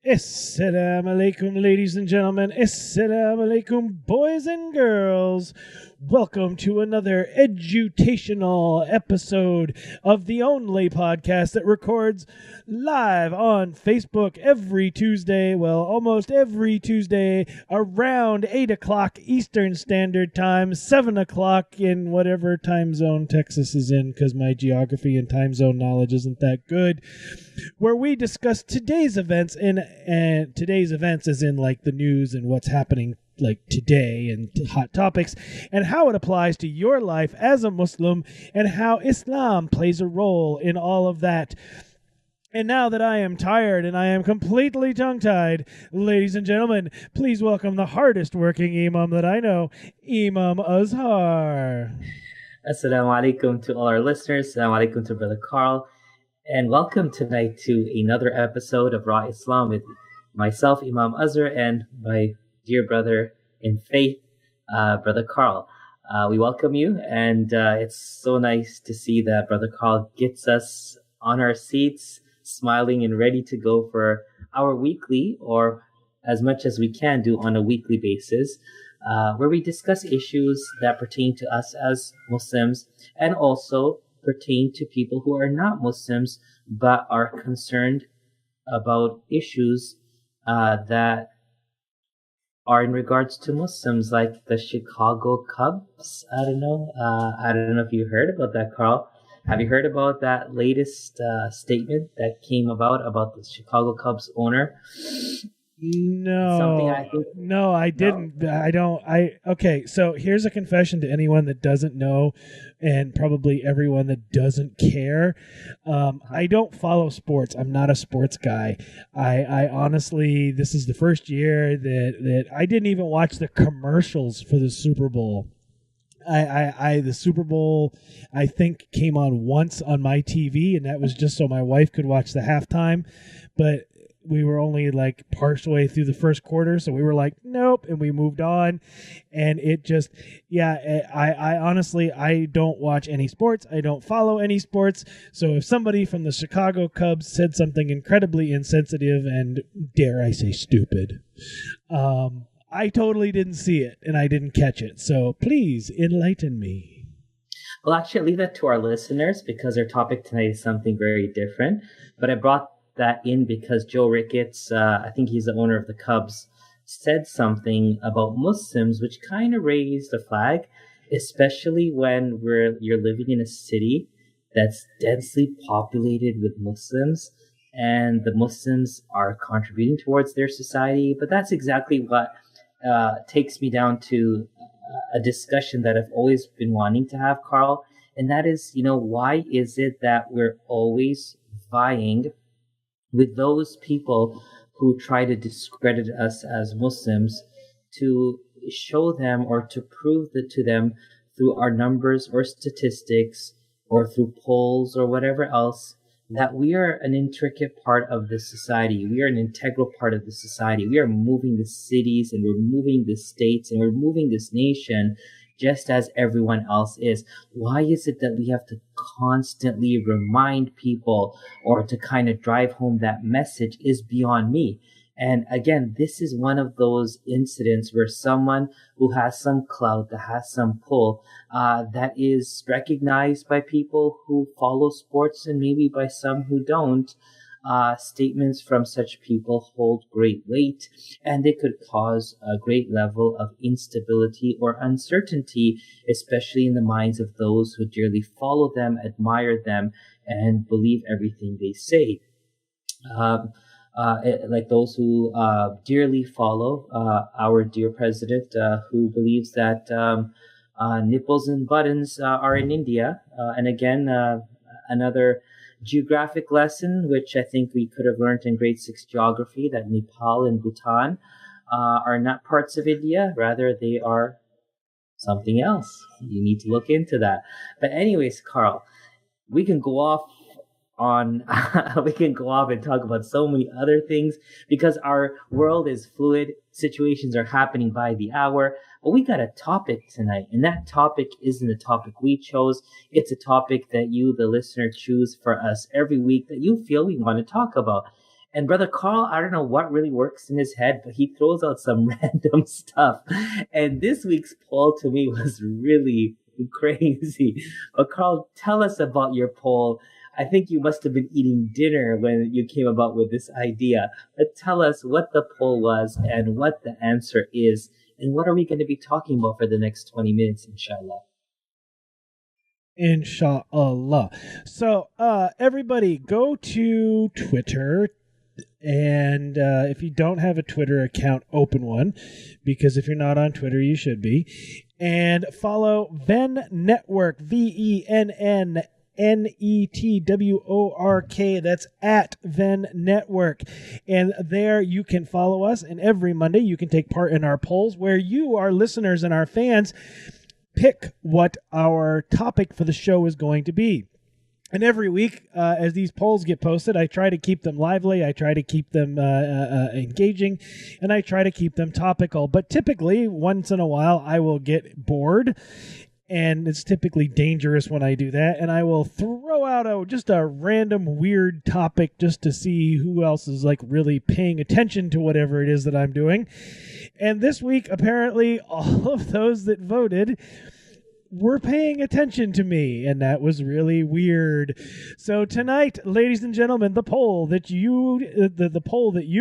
Assalamu alaikum, ladies and gentlemen. Assalamu alaikum, boys and girls. Welcome to another edutational episode of the only podcast that records live on Facebook every Tuesday, almost every Tuesday, around 8 o'clock Eastern Standard Time, 7 o'clock in whatever time zone Texas is in, because my geography and time zone knowledge isn't that good, where we discuss today's events, and today's events as in like the news and what's happening like today and hot topics, and how it applies to your life as a Muslim and how Islam plays a role in all of that. And now that I am tired and I am completely tongue-tied, ladies and gentlemen, please welcome the hardest working Imam that I know, Imam Azhar. Assalamu alaikum to all our listeners. Assalamu alaikum to Brother Carl. And welcome tonight to another episode of Raw Islam with myself, Imam Azhar, and my dear brother in faith, Brother Carl. We welcome you, and it's so nice to see that Brother Carl gets us on our seats, smiling and ready to go for our weekly, or as much as we can do on a weekly basis, where we discuss issues that pertain to us as Muslims and also pertain to people who are not Muslims but are concerned about issues that are in regards to Muslims, like the Chicago Cubs. I don't know if you heard about that, Carl. Have you heard about that latest statement that came about the Chicago Cubs owner? No, I didn't. No? Okay, so here's a confession to anyone that doesn't know, and probably everyone that doesn't care. I don't follow sports. I'm not a sports guy. I honestly, this is the first year that I didn't even watch the commercials for the Super Bowl. The Super Bowl, I think, came on once on my TV, and that was just so my wife could watch the halftime. But we were only like partial way through the first quarter, so we were like, nope, and we moved on. And it just, I honestly, I don't watch any sports. I don't follow any sports. So if somebody from the Chicago Cubs said something incredibly insensitive and, dare I say, stupid, I totally didn't see it, and I didn't catch it. So please enlighten me. Well, actually, leave that to our listeners, because our topic tonight is something very different. But I brought that in because Joe Ricketts, I think he's the owner of the Cubs, said something about Muslims which kind of raised a flag, especially when you're living in a city that's densely populated with Muslims, and the Muslims are contributing towards their society. But that's exactly what takes me down to a discussion that I've always been wanting to have, Carl, and that is, why is it that we're always vying with those people who try to discredit us as Muslims, to show them or to prove that to them through our numbers or statistics or through polls or whatever else, that we are an intricate part of this society. We are an integral part of the society. We are moving the cities, and we're moving the states, and we're moving this nation just as everyone else is. Why is it that we have to constantly remind people or to kind of drive home that message is beyond me? And again, this is one of those incidents where someone who has some clout, that has some pull, that is recognized by people who follow sports and maybe by some who don't, statements from such people hold great weight, and they could cause a great level of instability or uncertainty, especially in the minds of those who dearly follow them, admire them, and believe everything they say. Like those who dearly follow our dear president, who believes that nipples and buttons are in India. And again, another geographic lesson, which I think we could have learned in grade 6 geography, that Nepal and Bhutan are not parts of India. Rather, they are something else. You need to look into that. But anyways, Carl, we can go off and talk about so many other things, because our world is fluid. Situations are happening by the hour. But we got a topic tonight, and that topic isn't a topic we chose. It's a topic that you, the listener, choose for us every week that you feel we want to talk about. And Brother Carl, I don't know what really works in his head, but he throws out some random stuff. And this week's poll to me was really crazy. But Carl, tell us about your poll. I think you must have been eating dinner when you came about with this idea. But tell us what the poll was and what the answer is. And what are we going to be talking about for the next 20 minutes, inshallah? Inshallah. So, everybody go to Twitter. And if you don't have a Twitter account, open one, because if you're not on Twitter, you should be. And follow Venn Network, VENN NETWORK. That's at Venn Network. And there you can follow us. And every Monday you can take part in our polls where you, our listeners and our fans, pick what our topic for the show is going to be. And every week, as these polls get posted, I try to keep them lively, I try to keep them engaging, and I try to keep them topical. But typically, once in a while, I will get bored, and it's typically dangerous when I do that, and I will throw out just a random weird topic just to see who else is like really paying attention to whatever it is that I'm doing. And this week, apparently, all of those that voted were paying attention to me, and that was really weird. So tonight, ladies and gentlemen, the poll that you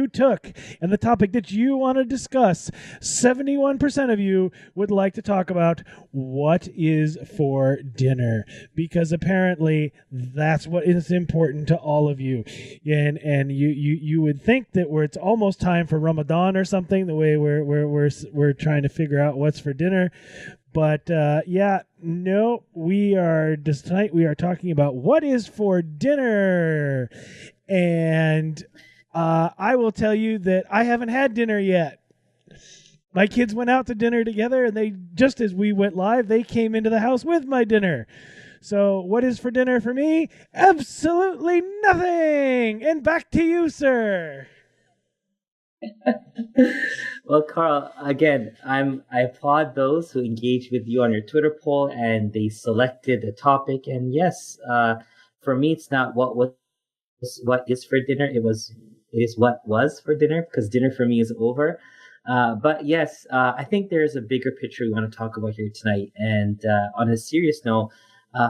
took and the topic that you want to discuss, 71% of you would like to talk about what is for dinner, because apparently that's what is important to all of you. And you would think that it's almost time for Ramadan or something, the way we're trying to figure out what's for dinner. But no, tonight we are talking about what is for dinner. And I will tell you that I haven't had dinner yet. My kids went out to dinner together, and just as we went live, they came into the house with my dinner. So what is for dinner for me? Absolutely nothing. And back to you, sir. Well, Carl, again, I applaud those who engaged with you on your Twitter poll and they selected a topic. And yes, for me, it's not what is for dinner. It is what was for dinner, because dinner for me is over. But yes, I think there's a bigger picture we want to talk about here tonight. And on a serious note,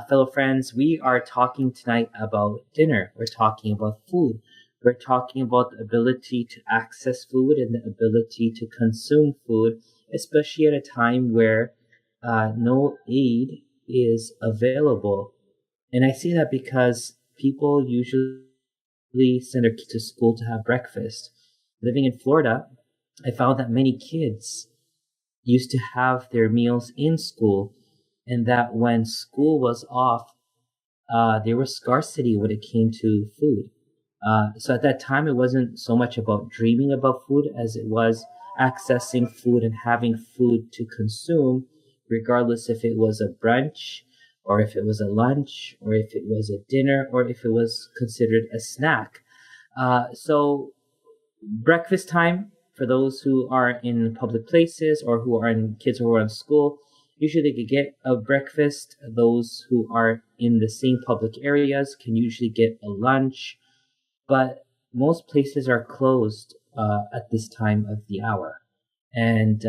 fellow friends, we are talking tonight about dinner. We're talking about food. We're talking about the ability to access food and the ability to consume food, especially at a time where no aid is available. And I say that because people usually send their kids to school to have breakfast. Living in Florida, I found that many kids used to have their meals in school, and that when school was off, there was scarcity when it came to food. So at that time, it wasn't so much about dreaming about food as it was accessing food and having food to consume, regardless if it was a brunch or if it was a lunch or if it was a dinner or if it was considered a snack. So breakfast time for those who are in public places or who are in kids who are in school, usually they could get a breakfast. Those who are in the same public areas can usually get a lunch. But most places are closed at this time of the hour. And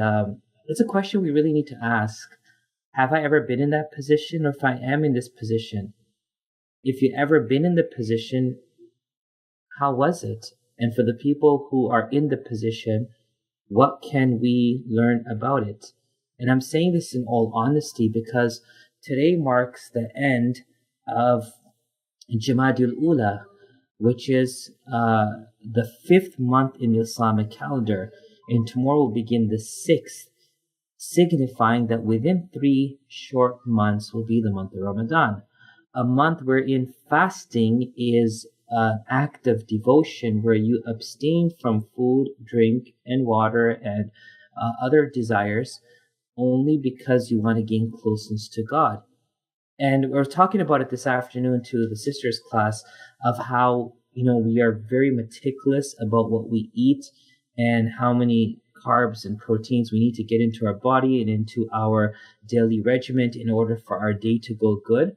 it's a question we really need to ask. Have I ever been in that position? Or if I am in this position, if you've ever been in the position, how was it? And for the people who are in the position, what can we learn about it? And I'm saying this in all honesty because today marks the end of Jamadul Ula, which is the 5th month in the Islamic calendar. And tomorrow will begin the 6th, signifying that within 3 short months will be the month of Ramadan. A month wherein fasting is an act of devotion where you abstain from food, drink, and water and other desires only because you want to gain closeness to God. And we're talking about it this afternoon to the sisters class of how, we are very meticulous about what we eat and how many carbs and proteins we need to get into our body and into our daily regimen in order for our day to go good.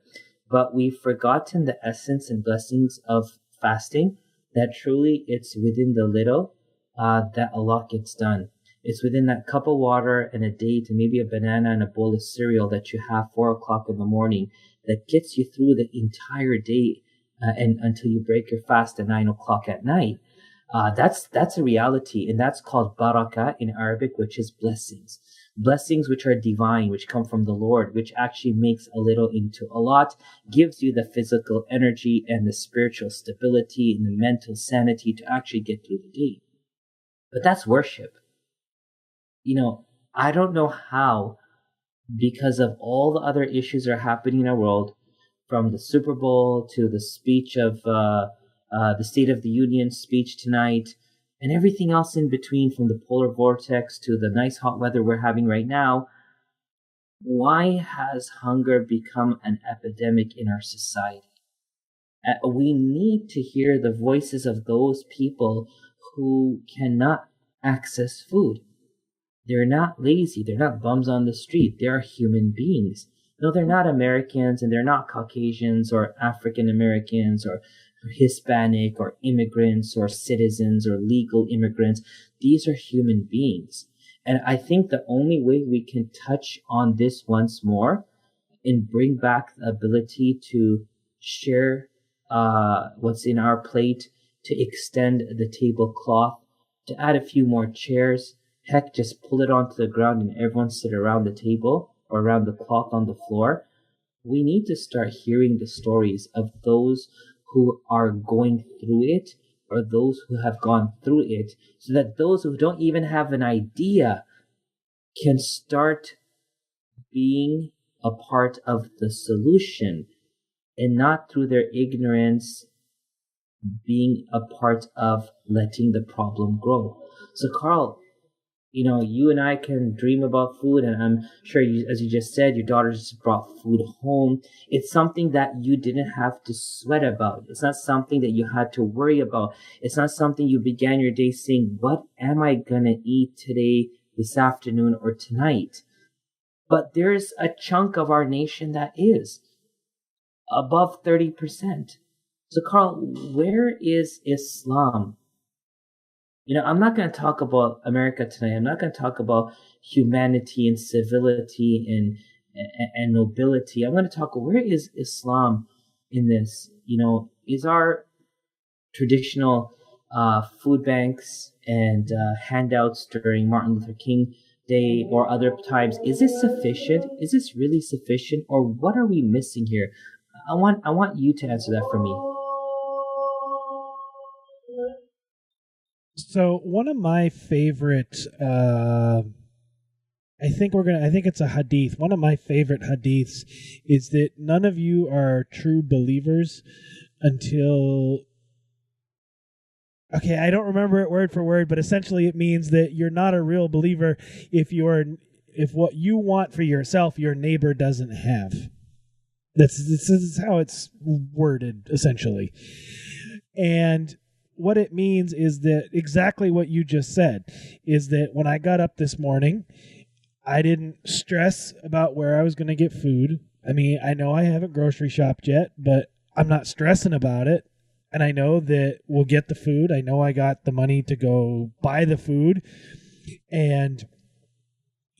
But we've forgotten the essence and blessings of fasting, that truly it's within the little that a lot gets done. It's within that cup of water and a date and maybe a banana and a bowl of cereal that you have 4 o'clock in the morning that gets you through the entire day and until you break your fast at 9 o'clock at night. That's a reality, and that's called baraka in Arabic, which is blessings. Blessings which are divine, which come from the Lord, which actually makes a little into a lot, gives you the physical energy and the spiritual stability and the mental sanity to actually get through the day. But that's worship. I don't know how, because of all the other issues that are happening in our world, from the Super Bowl to the speech of the State of the Union speech tonight, and everything else in between, from the polar vortex to the nice hot weather we're having right now, why has hunger become an epidemic in our society? We need to hear the voices of those people who cannot access food. They're not lazy. They're not bums on the street. They are human beings. No, they're not Americans, and they're not Caucasians or African Americans or Hispanic or immigrants or citizens or legal immigrants. These are human beings. And I think the only way we can touch on this once more and bring back the ability to share what's in our plate, to extend the tablecloth, to add a few more chairs. Heck, just pull it onto the ground and everyone sit around the table or around the cloth on the floor. We need to start hearing the stories of those who are going through it or those who have gone through it, so that those who don't even have an idea can start being a part of the solution and not through their ignorance being a part of letting the problem grow. So Carl, you and I can dream about food, and I'm sure you, as you just said, your daughter just brought food home. It's something that you didn't have to sweat about. It's not something that you had to worry about. It's not something you began your day saying, what am I gonna eat today, this afternoon, or tonight? But there's a chunk of our nation that is above 30%. So Carl, where is Islam? I'm not going to talk about America tonight. I'm not going to talk about humanity and civility and nobility. I'm going to talk, where is Islam in this? Is our traditional food banks and handouts during Martin Luther King Day or other times, is this sufficient? Is this really sufficient? Or what are we missing here? I want you to answer that for me. So one of my favorite, I think it's a hadith. One of my favorite hadiths is that none of you are true believers until, okay, I don't remember it word for word, but essentially it means that you're not a real believer if what you want for yourself, your neighbor doesn't have. This is how it's worded, essentially. And what it means is that exactly what you just said, is that when I got up this morning, I didn't stress about where I was going to get food. I mean, I know I haven't grocery shopped yet, but I'm not stressing about it. And I know that we'll get the food. I know I got the money to go buy the food. And,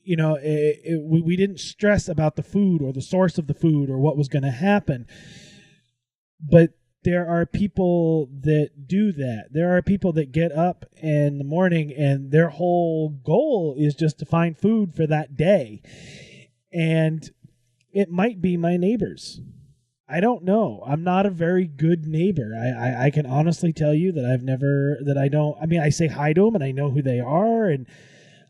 we didn't stress about the food or the source of the food or what was going to happen. But there are people that do that. There are people that get up in the morning and their whole goal is just to find food for that day. And it might be my neighbors. I don't know. I'm not a very good neighbor. I can honestly tell you that I say hi to them and I know who they are and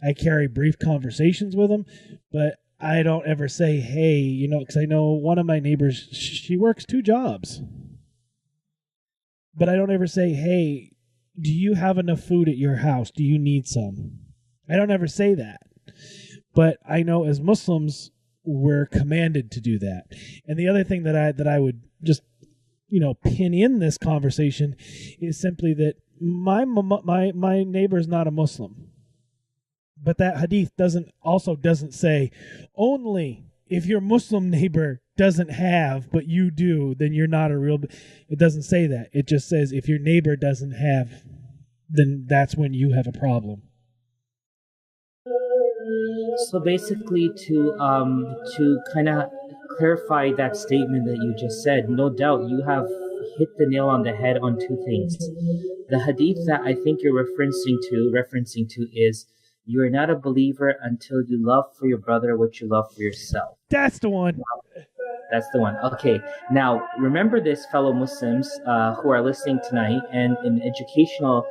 I carry brief conversations with them, but I don't ever say, hey, because I know one of my neighbors, she works 2 jobs. But I don't ever say, hey, do you have enough food at your house? Do you need some? I don't ever say that. But I know as Muslims, we're commanded to do that. And the other thing that I would just, pin in this conversation is simply that my neighbor is not a Muslim. But that hadith doesn't say only if your Muslim neighbor doesn't have, but you do, then you're not a real. It doesn't say that. It just says if your neighbor doesn't have, then that's when you have a problem. So basically, to kind of clarify that statement that you just said, no doubt you have hit the nail on the head on two things. The hadith that I think you're referencing to is, you are not a believer until you love for your brother what you love for yourself. That's the one. That's the one. Okay. Now, remember this, fellow Muslims who are listening tonight, and an educational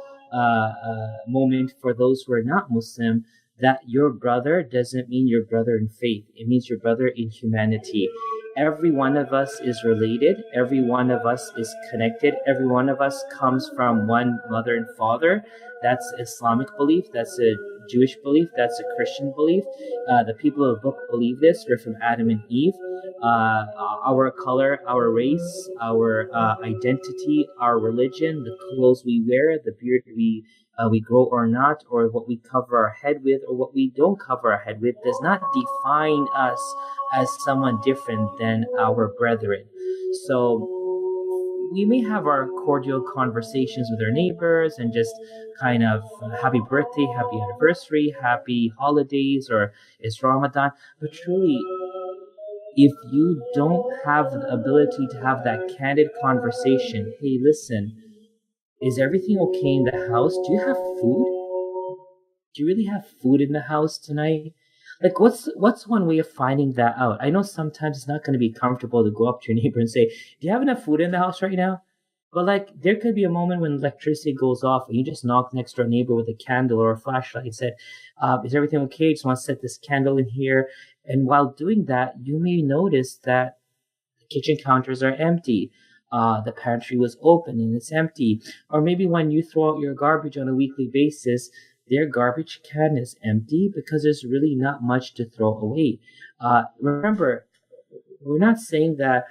moment for those who are not Muslim, that your brother doesn't mean your brother in faith. It means your brother in humanity. Every one of us is related. Every one of us is connected. Every one of us comes from one mother and father. That's Islamic belief. That's a Jewish belief. That's a Christian belief. The people of the book believe this. We're from Adam and Eve. Our color, our race, our identity, our religion, the clothes we wear, the beard we grow or not, or what we cover our head with or what we don't cover our head with, does not define us as someone different than our brethren. So we may have our cordial conversations with our neighbors and just kind of happy birthday, happy anniversary, happy holidays, or it's Ramadan. But truly, if you don't have the ability to have that candid conversation, hey, listen, is everything okay in the house? Do you have food? Do you really have food in the house tonight? Like, what's one way of finding that out? I know sometimes it's not going to be comfortable to go up to your neighbor and say, do you have enough food in the house right now? But like, there could be a moment when electricity goes off and you just knock next door neighbor with a candle or a flashlight and said, is everything okay? Just want to set this candle in here. And while doing that, you may notice that the kitchen counters are empty. The pantry was open and it's empty. Or maybe when you throw out your garbage on a weekly basis, their garbage can is empty because there's really not much to throw away. Remember, we're not saying that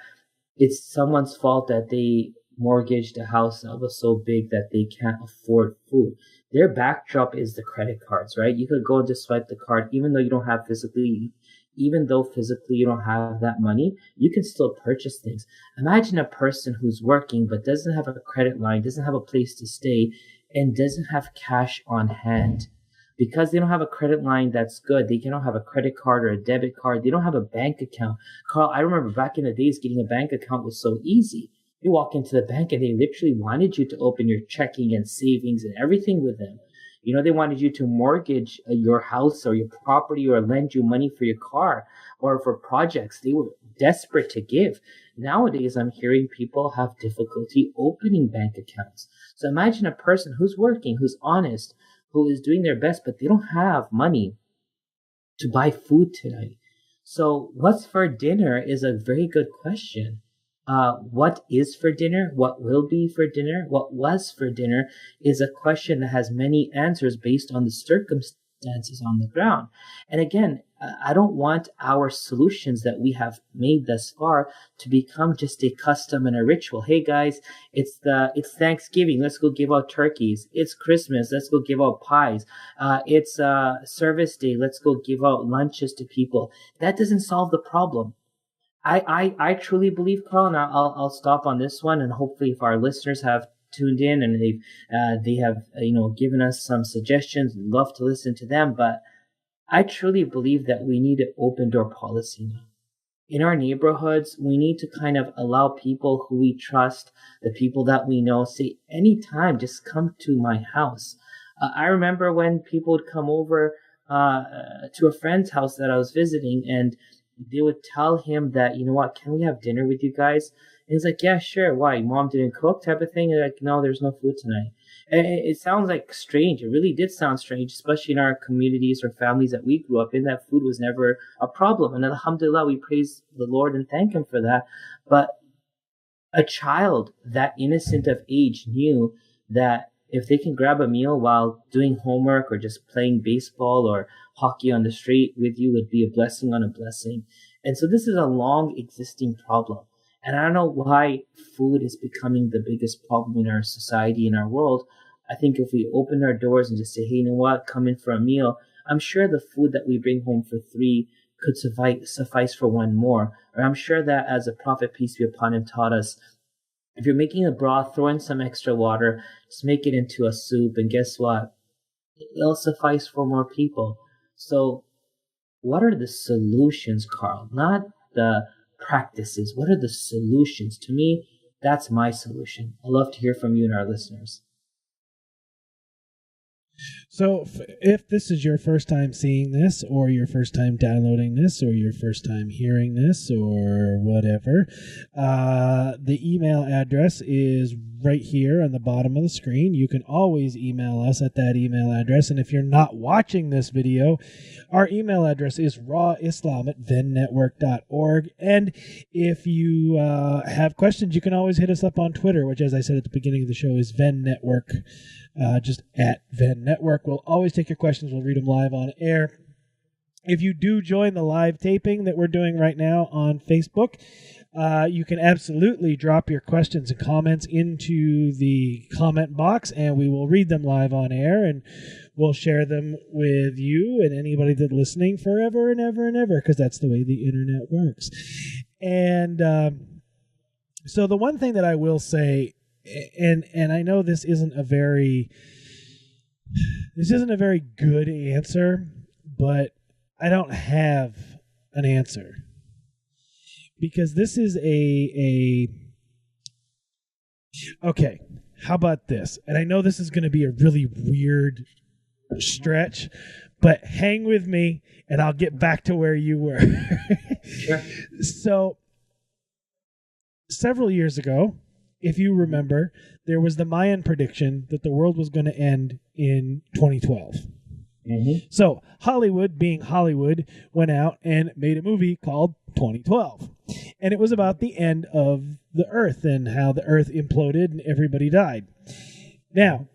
it's someone's fault that they mortgaged a house that was so big that they can't afford food. Their backdrop is the credit cards, right? You could go and just swipe the card, even though physically you don't have that money, you can still purchase things. Imagine a person who's working but doesn't have a credit line, doesn't have a place to stay, and doesn't have cash on hand. Because they don't have a credit line that's good, they don't have a credit card or a debit card, they don't have a bank account. Carl, I remember back in the days, getting a bank account was so easy. You walk into the bank and they literally wanted you to open your checking and savings and everything with them. You know, they wanted you to mortgage your house or your property or lend you money for your car or for projects. They were desperate to give. Nowadays, I'm hearing people have difficulty opening bank accounts. So imagine a person who's working, who's honest, who is doing their best, but they don't have money to buy food tonight. So what's for dinner is a very good question. What is for dinner? What will be for dinner? What was for dinner is a question that has many answers based on the circumstances on the ground. And again, I don't want our solutions that we have made thus far to become just a custom and a ritual. Hey guys, it's Thanksgiving. Let's go give out turkeys. It's Christmas. Let's go give out pies. It's service day. Let's go give out lunches to people. That doesn't solve the problem. I truly believe, Carl, and I'll stop on this one, and hopefully if our listeners have tuned in and they have given us some suggestions, we'd love to listen to them. But I truly believe that we need an open door policy now. In our neighborhoods, we need to kind of allow people who we trust, the people that we know, say anytime, just come to my house. I remember when people would come over to a friend's house that I was visiting, and they would tell him that, you know what, can we have dinner with you guys? And he's like, yeah, sure. Why? Mom didn't cook type of thing? And like, no, there's no food tonight. And it sounds like strange. It really did sound strange, especially in our communities or families that we grew up in, that food was never a problem. And alhamdulillah, we praise the Lord and thank him for that. But a child that innocent of age knew that if they can grab a meal while doing homework or just playing baseball or hockey on the street with you would be a blessing on a blessing. And so this is a long existing problem. And I don't know why food is becoming the biggest problem in our society, in our world. I think if we open our doors and just say, hey, you know what, come in for a meal, I'm sure the food that we bring home for 3 could suffice for one more. Or I'm sure that as the Prophet, peace be upon him, taught us, if you're making a broth, throw in some extra water, just make it into a soup, and guess what? It'll suffice for more people. So what are the solutions, Carl? Not the practices. What are the solutions? To me, that's my solution. I'd love to hear from you and our listeners. So if this is your first time seeing this, or your first time downloading this, or your first time hearing this, or whatever, the email address is right here on the bottom of the screen. You can always email us at that email address. And if you're not watching this video, our email address is rawislam@vennetwork.org. And if you have questions, you can always hit us up on Twitter, which, as I said at the beginning of the show, is Venn Network. Just at Venn Network. We'll always take your questions. We'll read them live on air. If you do join the live taping that we're doing right now on Facebook, you can absolutely drop your questions and comments into the comment box, and we will read them live on air, and we'll share them with you and anybody that's listening forever and ever and ever, because that's the way the internet works. And so the one thing that I will say, and I know this isn't a very good answer, but I don't have an answer, because this is okay, how about this? And I know this is going to be a really weird stretch, but hang with me and I'll get back to where you were. Sure. So several years ago, if you remember, there was the Mayan prediction that the world was going to end in 2012. Mm-hmm. So Hollywood, being Hollywood, went out and made a movie called 2012. And it was about the end of the Earth and how the Earth imploded and everybody died. Now,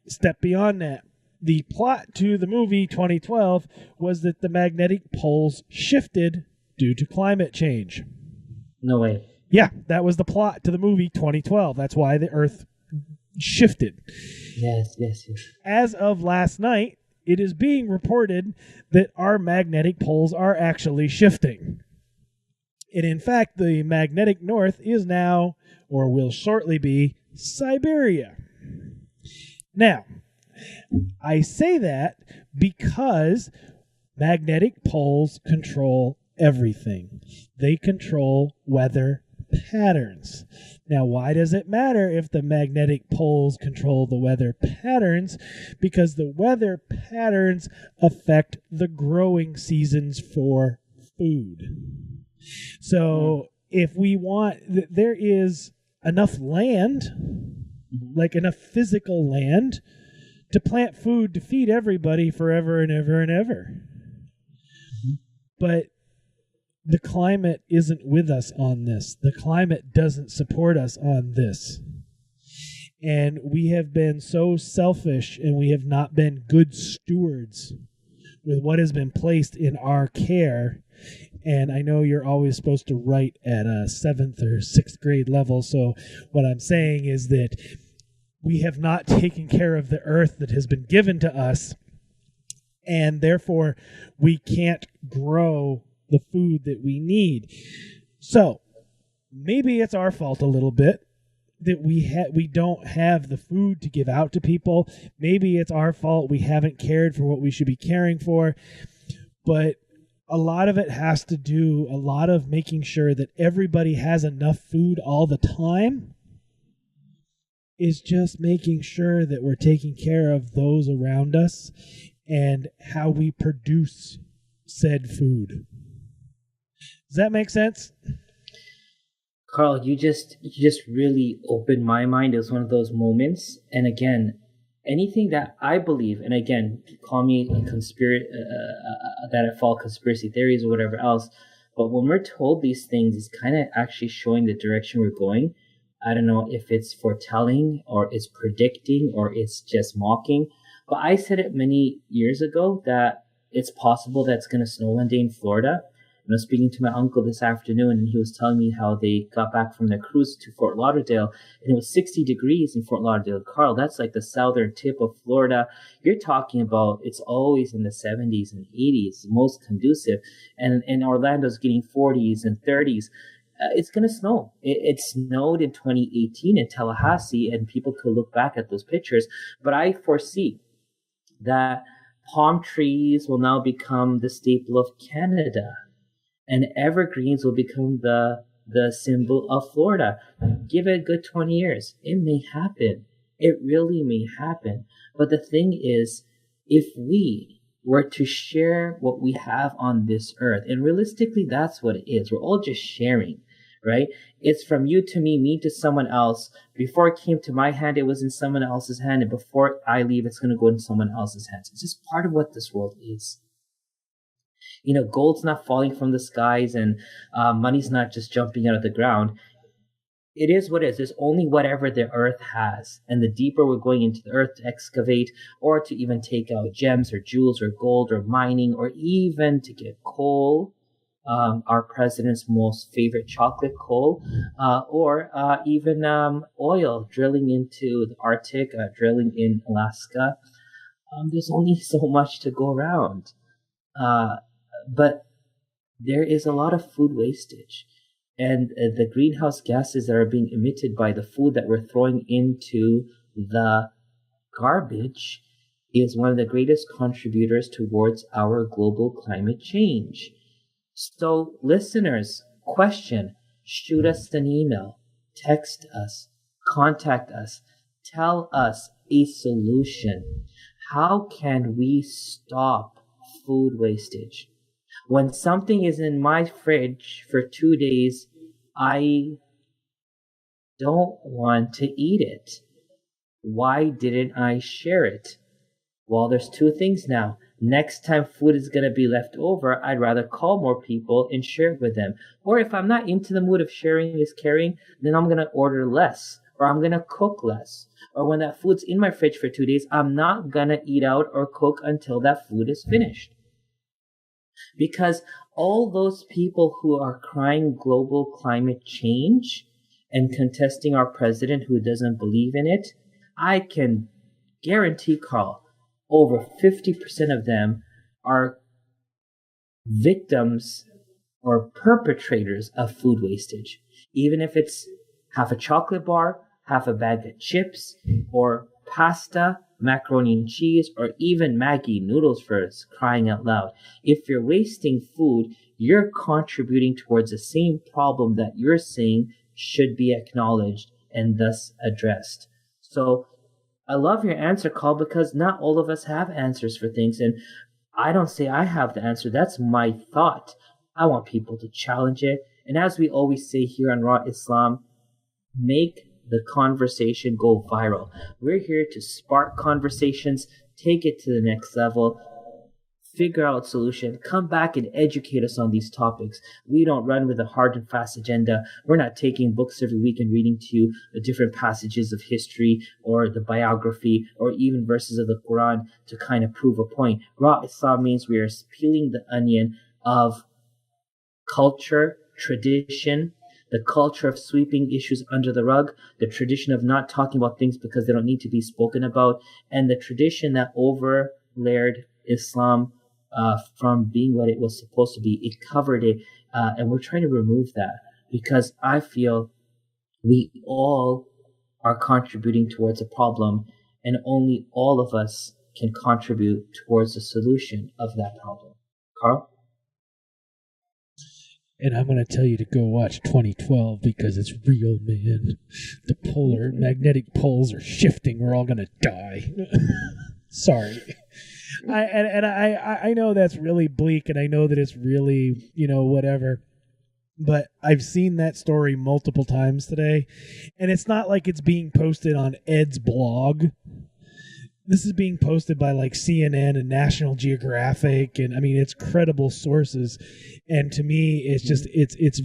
step beyond that. The plot to the movie 2012 was that the magnetic poles shifted due to climate change. No way. Yeah, that was the plot to the movie 2012. That's why the Earth shifted. Yes. As of last night, it is being reported that our magnetic poles are actually shifting. And in fact, the magnetic north is now, or will shortly be, Siberia. Now, I say that because magnetic poles control everything. They control weather patterns. Now, why does it matter if the magnetic poles control the weather patterns? Because the weather patterns affect the growing seasons for food. So if we want, there is enough land, like enough physical land, to plant food to feed everybody forever and ever and ever. But the climate isn't with us on this. The climate doesn't support us on this. And we have been so selfish, and we have not been good stewards with what has been placed in our care. And I know you're always supposed to write at a 7th or 6th grade level, so what I'm saying is that we have not taken care of the earth that has been given to us, and therefore we can't grow the food that we need. So maybe it's our fault a little bit that we don't have the food to give out to people. Maybe it's our fault we haven't cared for what we should be caring for. But a lot of it has to do, a lot of making sure that everybody has enough food all the time is just making sure that we're taking care of those around us and how we produce said food. Does that make sense? Carl, you just really opened my mind. It was one of those moments. And again, anything that I believe, and again, call me a that I follow conspiracy theories or whatever else, but when we're told these things, it's kind of actually showing the direction we're going. I don't know if it's foretelling or it's predicting or it's just mocking. But I said it many years ago that it's possible that it's going to snow one day in Florida. I was speaking to my uncle this afternoon, and he was telling me how they got back from their cruise to Fort Lauderdale, and it was 60 degrees in Fort Lauderdale. Carl, that's like the southern tip of Florida. You're talking about it's always in the 70s and 80s, most conducive. And Orlando's getting 40s and 30s. It's going to snow. It snowed in 2018 in Tallahassee, and people could look back at those pictures. But I foresee that palm trees will now become the staple of Canada, and evergreens will become the symbol of Florida. Give it a good 20 years. It may happen. It really may happen. But the thing is, if we were to share what we have on this earth, and realistically, that's what it is. We're all just sharing, right? It's from you to me to someone else. Before it came to my hand, it was in someone else's hand. And before I leave, it's going to go in someone else's hands. It's just part of what this world is. Gold's not falling from the skies, and money's not just jumping out of the ground. It is what it is. There's only whatever the earth has. And the deeper we're going into the earth to excavate, or to even take out gems or jewels or gold or mining, or even to get coal, our president's most favorite chocolate coal, or even oil, drilling into the Arctic, drilling in Alaska. There's only so much to go around. But there is a lot of food wastage. And the greenhouse gases that are being emitted by the food that we're throwing into the garbage is one of the greatest contributors towards our global climate change. So, listeners, question, shoot us an email, text us, contact us, tell us a solution. How can we stop food wastage? When something is in my fridge for 2 days, I don't want to eat it. Why didn't I share it? Well, there's two things now. Next time food is going to be left over, I'd rather call more people and share it with them. Or if I'm not into the mood of sharing is caring, then I'm going to order less, or I'm going to cook less. Or when that food's in my fridge for 2 days, I'm not going to eat out or cook until that food is finished. Because all those people who are crying global climate change and contesting our president who doesn't believe in it, I can guarantee, Carl, over 50% of them are victims or perpetrators of food wastage. Even if it's half a chocolate bar, half a bag of chips, or pasta, macaroni and cheese, or even Maggi noodles, for crying out loud. If you're wasting food, you're contributing towards the same problem that you're saying should be acknowledged and thus addressed. So I love your answer, Carl, because not all of us have answers for things. And I don't say I have the answer. That's my thought. I want people to challenge it. And as we always say here on Raw Islam, make the conversation go viral. We're here to spark conversations, take it to the next level, figure out solution, come back and educate us on these topics. We don't run with a hard and fast agenda. We're not taking books every week and reading to you the different passages of history or the biography or even verses of the Quran to kind of prove a point. Raw Islam means we are peeling the onion of culture, tradition, the culture of sweeping issues under the rug, the tradition of not talking about things because they don't need to be spoken about, and the tradition that overlaid Islam from being what it was supposed to be. It covered it, and we're trying to remove that because I feel we all are contributing towards a problem, and only all of us can contribute towards the solution of that problem. Carl? And I'm going to tell you to go watch 2012 because it's real, man. The polar magnetic poles are shifting. We're all going to die. Sorry. I know that's really bleak, and I know that it's really, whatever. But I've seen that story multiple times today, and it's not like it's being posted on Ed's blog. This is being posted by like CNN and National Geographic, and I mean it's credible sources. And to me, it's just it's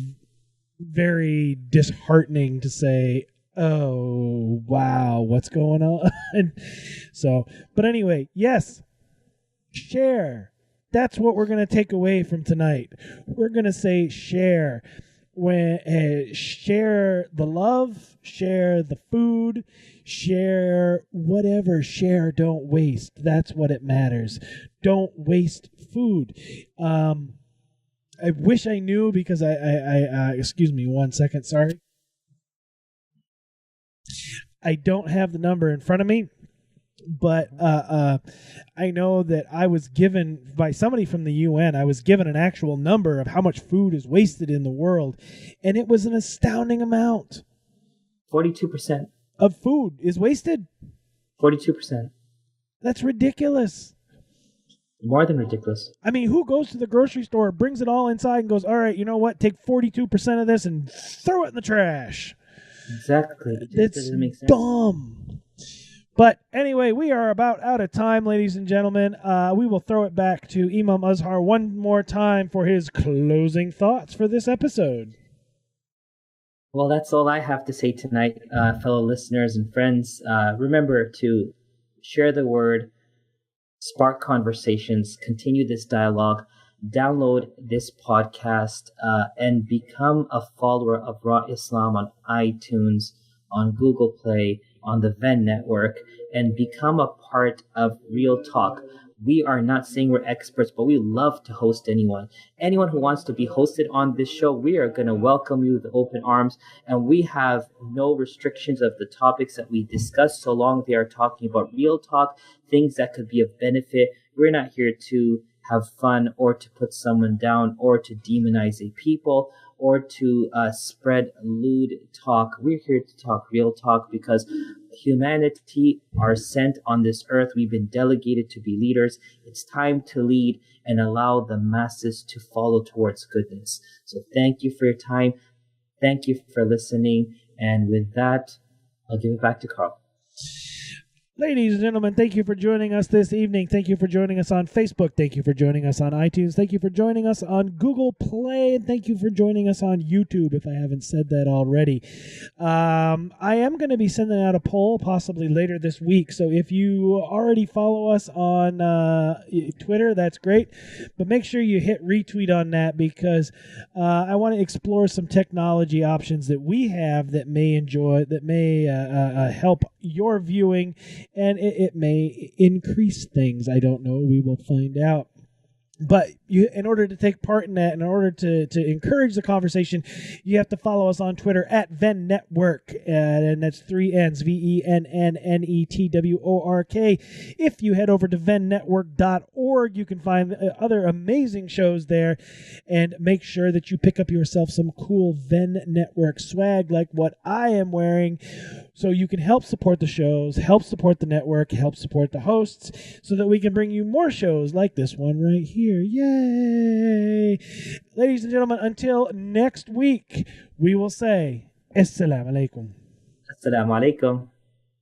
very disheartening to say, "Oh wow, what's going on?" So, but anyway, yes, share, That's what we're going to take away from tonight. We're going to say share. Share the love, share the food, share whatever. Share, don't waste. That's what it matters. Don't waste food. I wish I knew, because I excuse me 1 second, sorry. I don't have the number in front of me, but I know that I was given by somebody from the UN, I was given an actual number of how much food is wasted in the world, and it was an astounding amount. 42% of food is wasted. 42%. That's ridiculous. More than ridiculous. I mean, who goes to the grocery store, brings it all inside, and goes, all right, you know what, take 42% of this and throw it in the trash? Exactly. It just doesn't make sense. Dumb. But anyway, we are about out of time, ladies and gentlemen. We will throw it back to Imam Azhar one more time for his closing thoughts for this episode. Well, that's all I have to say tonight, fellow listeners and friends. Remember to share the word, spark conversations, continue this dialogue, download this podcast, and become a follower of Raw Islam on iTunes, on Google Play, on the Venn Network, and become a part of Real Talk. We are not saying we're experts, but we love to host anyone. Anyone who wants to be hosted on this show, we are going to welcome you with open arms. And we have no restrictions of the topics that we discuss, so long they are talking about real talk, things that could be of benefit. We're not here to have fun or to put someone down or to demonize a people or to spread lewd talk. We're here to talk real talk because humanity are sent on this earth. We've been delegated to be leaders. It's time to lead and allow the masses to follow towards goodness. So thank you for your time. Thank you for listening. And with that, I'll give it back to Carl. Ladies and gentlemen, thank you for joining us this evening. Thank you for joining us on Facebook. Thank you for joining us on iTunes. Thank you for joining us on Google Play. And thank you for joining us on YouTube, if I haven't said that already. I am going to be sending out a poll possibly later this week. So if you already follow us on Twitter, that's great. But make sure you hit retweet on that, because I want to explore some technology options that we have that may help your viewing. And it may increase things. I don't know. We will find out. But in order to take part in that, in order to encourage the conversation, you have to follow us on Twitter at Venn Network. And that's 3 N's, VENNNETWORK. If you head over to VennNetwork.org, you can find other amazing shows there. And make sure that you pick up yourself some cool Venn Network swag like what I am wearing, so you can help support the shows, help support the network, help support the hosts, so that we can bring you more shows like this one right here. Yay! Ladies and gentlemen, until next week, we will say Assalamu alaikum. Assalamu alaikum.